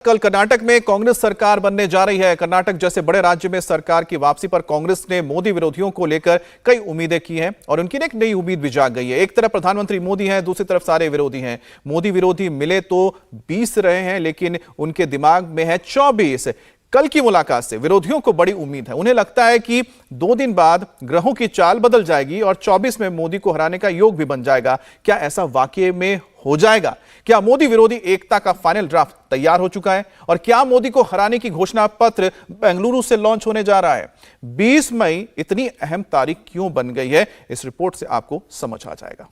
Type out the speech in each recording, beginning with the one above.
कल कर्नाटक में कांग्रेस सरकार बनने जा रही है। कर्नाटक जैसे बड़े राज्य में सरकार की वापसी पर कांग्रेस ने मोदी विरोधियों को लेकर कई उम्मीदें की हैं और उनकी एक नई उम्मीद भी जाग गई है। एक तरफ प्रधानमंत्री मोदी हैं, दूसरी तरफ सारे विरोधी हैं। मोदी विरोधी मिले तो 20 रहे हैं, लेकिन उनके दिमाग में है 24। कल की मुलाकात से विरोधियों को बड़ी उम्मीद है। उन्हें लगता है कि 2 दिन बाद ग्रहों की चाल बदल जाएगी और 24 में मोदी को हराने का योग भी बन जाएगा। क्या ऐसा वाकई में हो जाएगा? क्या मोदी विरोधी एकता का फाइनल ड्राफ्ट तैयार हो चुका है? और क्या मोदी को हराने की घोषणा पत्र बेंगलुरु से लॉन्च होने जा रहा है? 20 मई इतनी अहम तारीख क्यों बन गई है, इस रिपोर्ट से आपको समझ आ जाएगा।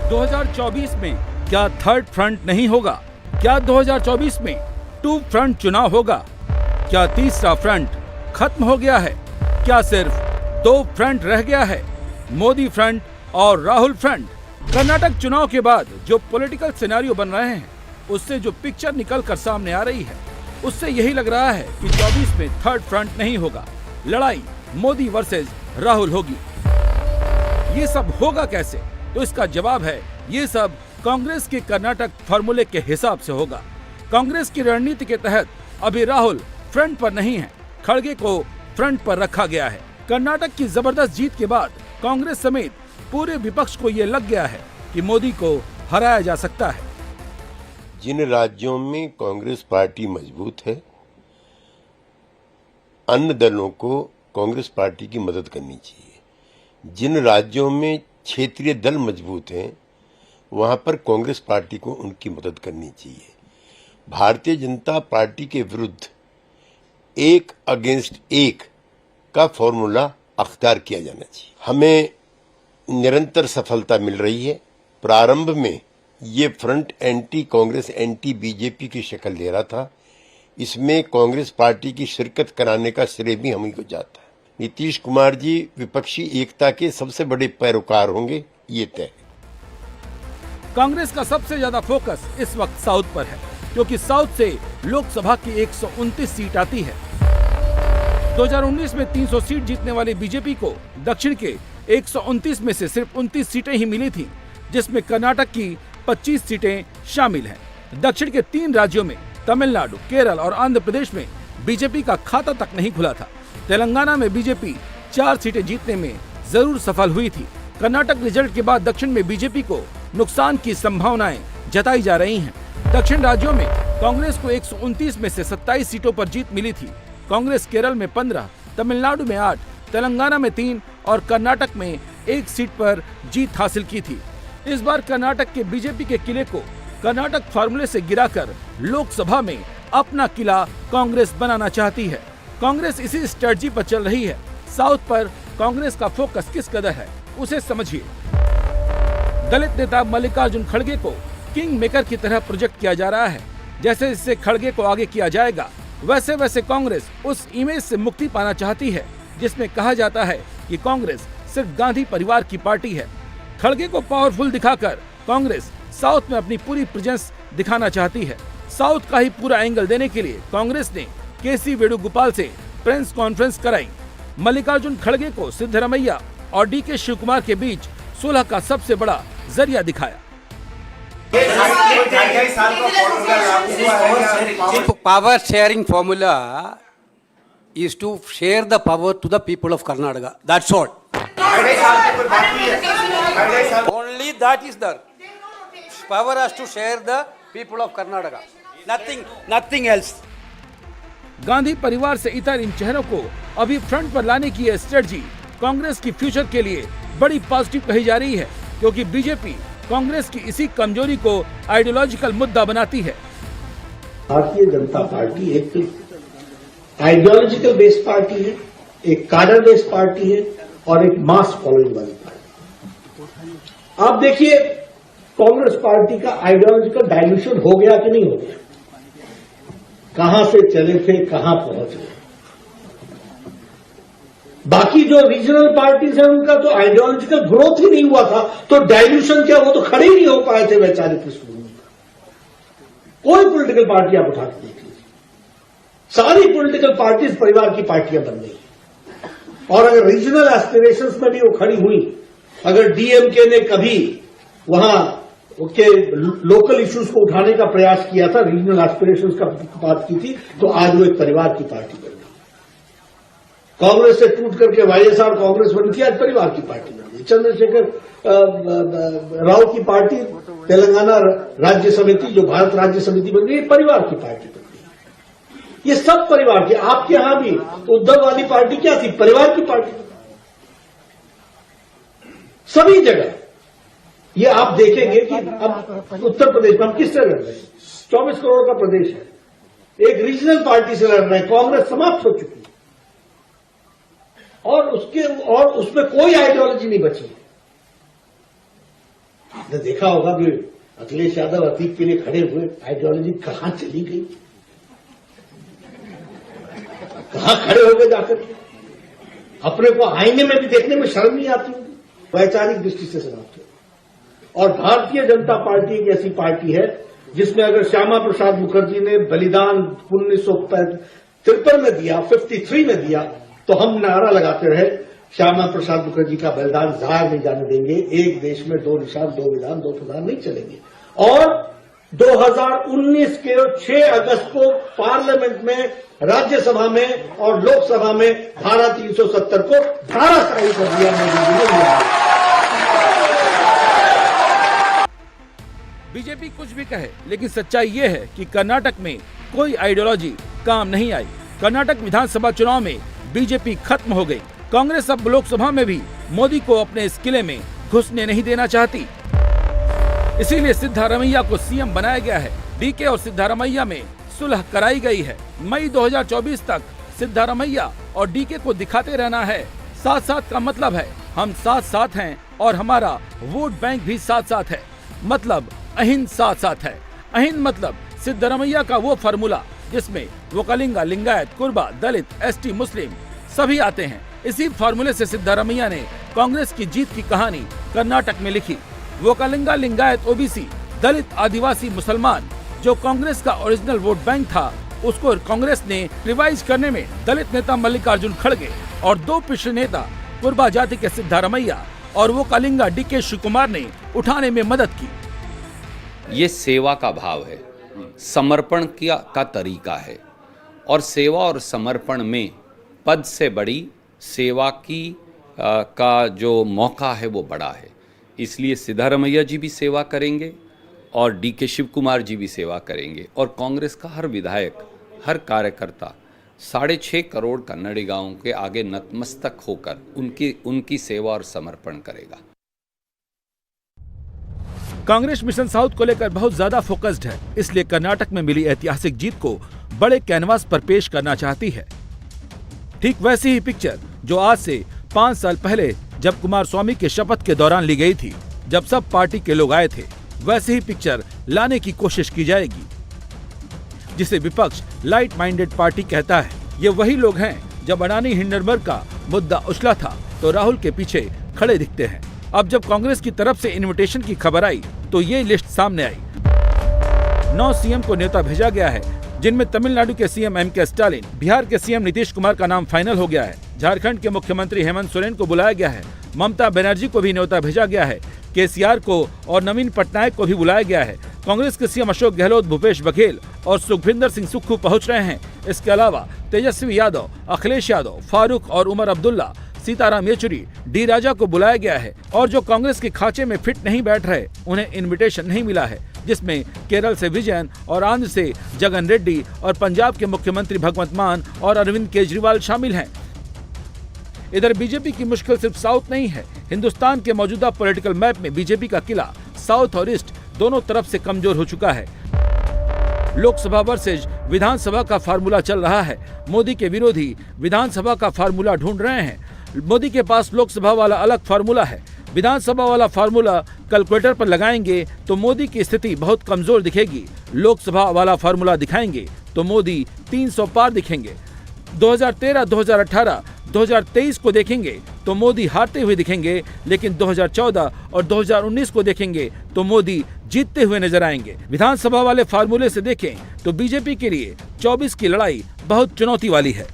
2024 में क्या थर्ड फ्रंट नहीं होगा? क्या 2024 में 2 फ्रंट चुनाव होगा? क्या तीसरा फ्रंट खत्म हो गया है? क्या सिर्फ 2 फ्रंट रह गया है, मोदी फ्रंट और राहुल फ्रंट? कर्नाटक चुनाव के बाद जो पॉलिटिकल सिनेरियो बन रहे हैं, उससे जो पिक्चर निकल कर सामने आ रही है, उससे यही लग रहा है कि 24 में थर्ड फ्रंट नहीं होगा। लड़ाई मोदी वर्सेस राहुल होगी। ये सब होगा कैसे? तो इसका जवाब है, ये सब कांग्रेस के कर्नाटक फॉर्मूले के हिसाब से होगा। कांग्रेस की रणनीति के तहत अभी राहुल फ्रंट पर नहीं है, खड़गे को फ्रंट पर रखा गया है। कर्नाटक की जबरदस्त जीत के बाद कांग्रेस समेत पूरे विपक्ष को यह लग गया है कि मोदी को हराया जा सकता है। जिन राज्यों में कांग्रेस पार्टी मजबूत है, अन्य दलों को कांग्रेस पार्टी की मदद करनी चाहिए। जिन राज्यों में क्षेत्रीय दल मजबूत हैं, वहां पर कांग्रेस पार्टी को उनकी मदद करनी चाहिए। भारतीय जनता पार्टी के विरुद्ध 1 अगेंस्ट 1 का फॉर्मूला अख्तियार किया जाना चाहिए। हमें निरंतर सफलता मिल रही है। प्रारंभ में ये front anti Congress anti BJP की शक्ल ले रहा था। इसमें कांग्रेस पार्टी की शिरकत कराने का श्रेय भी हम ही को जाता है। नीतीश कुमार जी विपक्षी एकता के सबसे बड़े पैरोकार होंगे, ये तय है। कांग्रेस का सबसे ज्यादा फोकस इस वक्त साउथ पर है, क्योंकि साउथ से लोकसभा की 129 सीट आती है। 2019 में 300 सीट जीतने वाली बीजेपी को दक्षिण के 129 में से सिर्फ 29 सीटें ही मिली थी, जिसमें कर्नाटक की 25 सीटें शामिल हैं। दक्षिण के 3 राज्यों में तमिलनाडु, केरल और आंध्र प्रदेश में बीजेपी का खाता तक नहीं खुला था। तेलंगाना में बीजेपी 4 सीटें जीतने में जरूर सफल हुई थी। कर्नाटक रिजल्ट के बाद दक्षिण में बीजेपी को नुकसान की संभावनाएं जताई जा रही हैं। दक्षिण राज्यों में कांग्रेस को 129 में से 27 सीटों पर जीत मिली थी। कांग्रेस केरल में 15, तमिलनाडु में 8, तेलंगाना में 3 और कर्नाटक में 1 सीट पर जीत हासिल की थी। इस बार कर्नाटक के बीजेपी के किले को कर्नाटक फार्मूले से गिराकर लोकसभा में अपना किला कांग्रेस बनाना चाहती है। कांग्रेस इसी स्ट्रेटजी पर चल रही है। साउथ पर कांग्रेस का फोकस किस कदर है, उसे समझिए। दलित नेता मल्लिकार्जुन खड़गे को किंग मेकर की तरह प्रोजेक्ट किया जा रहा है। जैसे जैसे खड़गे को आगे किया जाएगा, वैसे वैसे कांग्रेस उस इमेज से मुक्ति पाना चाहती है, जिसमें कहा जाता है कि कांग्रेस सिर्फ गांधी परिवार की पार्टी है। खड़गे को पावरफुल दिखाकर कांग्रेस साउथ में अपनी पूरी प्रेजेंस दिखाना चाहती है। साउथ का ही पूरा एंगल देने के लिए कांग्रेस ने केसी वेणुगोपाल से प्रेस कॉन्फ्रेंस कराई। मल्लिकार्जुन खड़गे को सिद्धरमैया और डीके शिवकुमार के बीच सुलह का सबसे बड़ा जरिया दिखाया। Power sharing formula is to share the power to the people of Karnataka. That's all. Only that is there. Power has to share the people of Karnataka. Nothing else. Gandhi परिवार से इतर इन चेहरों को अभी फ्रंट पर लाने की यह स्ट्रेटजी कांग्रेस की फ्यूचर के लिए बड़ी पॉजिटिव कही जा रही है, क्योंकि बीजेपी कांग्रेस की इसी कमजोरी को आइडियोलॉजिकल मुद्दा बनाती है। भारतीय जनता पार्टी एक आइडियोलॉजिकल बेस्ड पार्टी है, एक कार्डर बेस्ड पार्टी है और एक मास फॉलोइंग वाली पार्टी। आप देखिए कांग्रेस पार्टी का आइडियोलॉजिकल डाइल्यूशन हो गया कि नहीं हो गया? कहां से चले थे, कहां पहुंच गए। बाकी जो रीजनल पार्टीज हैं, उनका तो आइडियोलॉजिकल ग्रोथ ही नहीं हुआ था, तो डाइल्यूशन क्या, वो तो खड़े ही नहीं हो पाए थे वैचारिक पृष्ठभूमि पर। कोई पॉलिटिकल पार्टी आप उठा के देख लीजिए, सारी पॉलिटिकल पार्टीज परिवार की पार्टियां बन गई। और अगर रीजनल एस्पिरेशंस में भी वो खड़ी हुई, अगर डीएमके ने कभी वहां के लोकल इश्यूज को उठाने का प्रयास किया था, रीजनल एस्पिरेशंस का बात की थी, तो आज वो एक परिवार की पार्टी बन गई। कांग्रेस से टूट करके वाईएसआर कांग्रेस बनी थी, आज परिवार की पार्टी बन गई। चंद्रशेखर राव की पार्टी तेलंगाना राज्य समिति, जो भारत राज्य समिति बन गई, परिवार की पार्टी बन गई। ये सब परिवार की। आपके यहां भी उद्धव वाली पार्टी क्या थी? परिवार की पार्टी। सभी जगह ये आप देखेंगे कि अब उत्तर प्रदेश में हम किससे लड़ रहे हैं? 24 करोड़ का प्रदेश है, एक रीजनल पार्टी से लड़ रहे हैं। कांग्रेस समाप्त हो चुकी है और उसमें कोई आइडियोलॉजी नहीं बची। आपने देखा होगा कि अखिलेश यादव अतीक के लिए खड़े हुए, आइडियोलॉजी कहां चली गई, कहां खड़े हो गए जाकर? अपने को आईने में भी देखने में शर्म नहीं आती होगी। वैचारिक दृष्टि से समाप्त हो। और भारतीय जनता पार्टी एक ऐसी पार्टी है जिसमें अगर श्यामा प्रसाद मुखर्जी ने बलिदान 1953 में दिया, 53 में दिया, तो हम नारा लगाते रहे, श्यामा प्रसाद मुखर्जी का बलिदान जाया नहीं जाने देंगे। एक देश में 2 निशान, 2 विधान, 2 प्रधान नहीं चलेंगे। और 2019 के 6 अगस्त को पार्लियामेंट में, राज्यसभा में और लोकसभा में धारा 370 को धाराशाही कर दिया मोदी जी ने। बीजेपी कुछ भी कहे, लेकिन सच्चाई ये है कि कर्नाटक में कोई आइडियोलॉजी काम नहीं आई। कर्नाटक विधानसभा चुनाव में बीजेपी खत्म हो गई। कांग्रेस अब लोकसभा में भी मोदी को अपने इस किले में घुसने नहीं देना चाहती। इसीलिए सिद्धारमैया को सीएम बनाया गया है। डीके और सिद्धारमैया में सुलह कराई गई है। मई 2024 तक सिद्धारमैया और डीके को दिखाते रहना है। साथ साथ का मतलब है हम साथ साथ हैं और हमारा वोट बैंक भी साथ साथ है। मतलब अहिंद साथ साथ है। अहिंद मतलब सिद्धारमैया का वो फार्मूला जिसमें वोकलिंगा, लिंगायत, कुर्बा, दलित, एसटी, मुस्लिम सभी आते हैं। इसी फार्मूले से सिद्धारमैया ने कांग्रेस की जीत की कहानी कर्नाटक में लिखी। वोकलिंगा, लिंगायत, ओबीसी, दलित, आदिवासी, मुसलमान जो कांग्रेस का ओरिजिनल वोट बैंक था, उसको कांग्रेस ने रिवाइज करने में दलित नेता मल्लिकार्जुन खड़गे और 2 पिछड़े नेता कुर्बा जाति के सिद्धारमैया और वोकलिंगा डीके शिवकुमार ने उठाने में मदद की। ये सेवा का भाव है, समर्पण का तरीका है और सेवा और समर्पण में पद से बड़ी सेवा का जो मौका है वो बड़ा है। इसलिए सिद्धारमैया जी भी सेवा करेंगे और डीके शिव कुमार जी भी सेवा करेंगे और कांग्रेस का हर विधायक, हर कार्यकर्ता 6.5 करोड़ कन्नड़ी गांवों के आगे नतमस्तक होकर उनकी सेवा और समर्पण करेगा। कांग्रेस मिशन साउथ को लेकर बहुत ज्यादा फोकस्ड है, इसलिए कर्नाटक में मिली ऐतिहासिक जीत को बड़े कैनवास पर पेश करना चाहती है। ठीक वैसी ही पिक्चर जो आज से 5 साल पहले जब कुमारस्वामी के शपथ के दौरान ली गई थी, जब सब पार्टी के लोग आए थे, वैसे ही पिक्चर लाने की कोशिश की जाएगी, जिसे विपक्ष लाइट माइंडेड पार्टी कहता है। ये वही लोग हैं जब अडानी हिंडनबर्ग का मुद्दा उछला था तो राहुल के पीछे खड़े दिखते हैं। अब जब कांग्रेस की तरफ से इनविटेशन की खबर आई तो ये लिस्ट सामने आई। 9 सीएम को न्योता भेजा गया है, जिनमें तमिलनाडु के सीएम एम.के. स्टालिन, बिहार के सीएम नीतीश कुमार का नाम फाइनल हो गया है, झारखंड के मुख्यमंत्री हेमंत सोरेन को बुलाया गया है, ममता बनर्जी को भी न्योता भेजा गया है, केसीआर को और नवीन पटनायक को भी बुलाया गया है। कांग्रेस के सीएम अशोक गहलोत, भूपेश बघेल और सुखविंदर सिंह सुक्खू पहुंच रहे हैं। इसके अलावा तेजस्वी यादव, अखिलेश यादव, फारूक और उमर अब्दुल्ला, सीताराम येचुरी, डी राजा को बुलाया गया है। और जो कांग्रेस के खांचे में फिट नहीं बैठ रहे, उन्हें इनविटेशन नहीं मिला है, जिसमें केरल से विजयन और आंध्र से जगन रेड्डी और पंजाब के मुख्यमंत्री भगवंत मान और अरविंद केजरीवाल शामिल हैं। इधर बीजेपी की मुश्किल सिर्फ साउथ नहीं है। हिंदुस्तान के मौजूदा पॉलिटिकल मैप में बीजेपी का किला साउथ और ईस्ट दोनों तरफ से कमजोर हो चुका है। लोकसभा वर्सेज विधानसभा का फार्मूला चल रहा है। मोदी के विरोधी विधानसभा का फार्मूला ढूंढ रहे हैं। मोदी के पास लोकसभा वाला अलग फार्मूला है। विधानसभा वाला फार्मूला कैलकुलेटर पर लगाएंगे तो मोदी की स्थिति बहुत कमजोर दिखेगी। लोकसभा वाला फार्मूला दिखाएंगे तो मोदी 300 पार दिखेंगे। 2013, 2018, 2023 को देखेंगे तो मोदी हारते हुए दिखेंगे, लेकिन 2014 और 2019 को देखेंगे तो मोदी जीतते हुए नजर आएंगे। विधानसभा वाले फार्मूले से देखें तो बीजेपी के लिए 24 की लड़ाई बहुत चुनौती वाली है।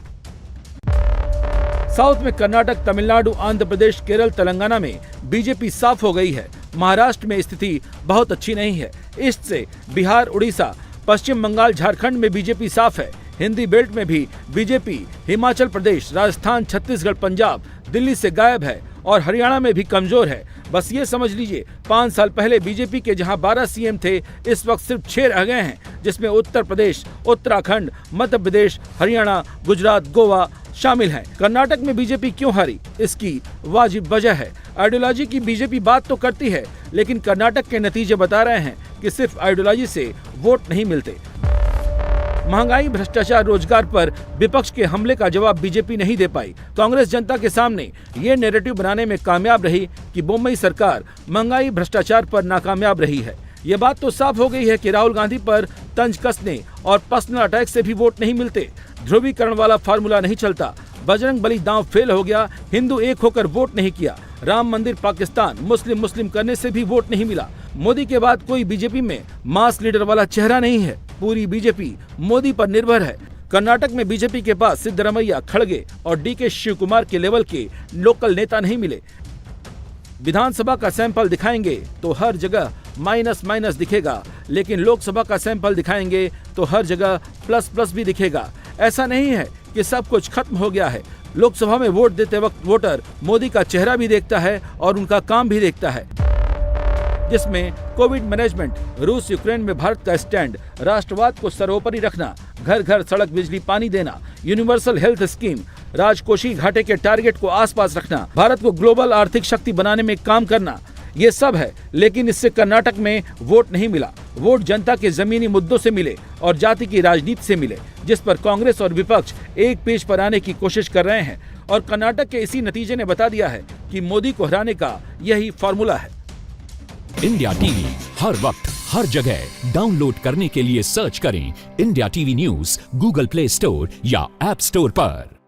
साउथ में कर्नाटक, तमिलनाडु, आंध्र प्रदेश, केरल, तेलंगाना में बीजेपी साफ हो गई है महाराष्ट्र में स्थिति बहुत अच्छी नहीं है। ईस्ट से बिहार, उड़ीसा, पश्चिम बंगाल, झारखंड में बीजेपी साफ है। हिंदी बेल्ट में भी बीजेपी हिमाचल प्रदेश, राजस्थान, छत्तीसगढ़, पंजाब, दिल्ली से गायब है और हरियाणा में भी कमजोर है। बस ये समझ लीजिए 5 साल पहले बीजेपी के जहां 12 सीएम थे, इस वक्त सिर्फ 6 रह गए हैं, जिसमें उत्तर प्रदेश, उत्तराखंड, मध्य प्रदेश, हरियाणा, गुजरात, गोवा शामिल हैं। कर्नाटक में बीजेपी क्यों हारी, इसकी वाजिब वजह है। आइडियोलॉजी की बीजेपी बात तो करती है, लेकिन कर्नाटक के नतीजे बता रहे हैं कि सिर्फ आइडियोलॉजी से वोट नहीं मिलते। महंगाई, भ्रष्टाचार, रोजगार पर विपक्ष के हमले का जवाब बीजेपी नहीं दे पाई। कांग्रेस जनता के सामने ये नैरेटिव बनाने में कामयाब रही कि बम्बई सरकार महंगाई, भ्रष्टाचार पर नाकामयाब रही है। ये बात तो साफ हो गई है कि राहुल गांधी पर तंज कसने और पर्सनल अटैक से भी वोट नहीं मिलते। ध्रुवीकरण वाला फार्मूला नहीं चलता। बजरंग बली दांव फेल हो गया। हिंदू एक होकर वोट नहीं किया। राम मंदिर पाकिस्तान, मुस्लिम करने से भी वोट नहीं मिला। मोदी के बाद कोई बीजेपी में मास लीडर वाला चेहरा नहीं है। पूरी बीजेपी मोदी पर निर्भर है। कर्नाटक में बीजेपी के पास सिद्धरमैया, खड़गे और डीके शिव कुमार के लेवल के लोकल नेता नहीं मिले। विधानसभा का सैंपल दिखाएंगे तो हर जगह माइनस दिखेगा, लेकिन लोकसभा का सैंपल दिखाएंगे तो हर जगह प्लस भी दिखेगा। ऐसा नहीं है कि सब कुछ खत्म हो गया है। लोकसभा में वोट देते वक्त वोटर मोदी का चेहरा भी देखता है और उनका काम भी देखता है, जिसमें कोविड मैनेजमेंट, रूस यूक्रेन में भारत का स्टैंड, राष्ट्रवाद को सर्वोपरि रखना, घर घर सड़क, बिजली, पानी देना, यूनिवर्सल हेल्थ स्कीम, राजकोषीय घाटे के टारगेट को आसपास रखना, भारत को ग्लोबल आर्थिक शक्ति बनाने में काम करना, ये सब है। लेकिन इससे कर्नाटक में वोट नहीं मिला। वोट जनता के जमीनी मुद्दों से मिले और जाति की राजनीति से मिले, जिस पर कांग्रेस और विपक्ष एक पेज पर आने की कोशिश कर रहे हैं। और कर्नाटक के इसी नतीजे ने बता दिया है कि मोदी को हराने का यही फॉर्मूला है। इंडिया टीवी हर वक्त हर जगह डाउनलोड करने के लिए सर्च करें India TV news Google play store या ऐप स्टोर पर।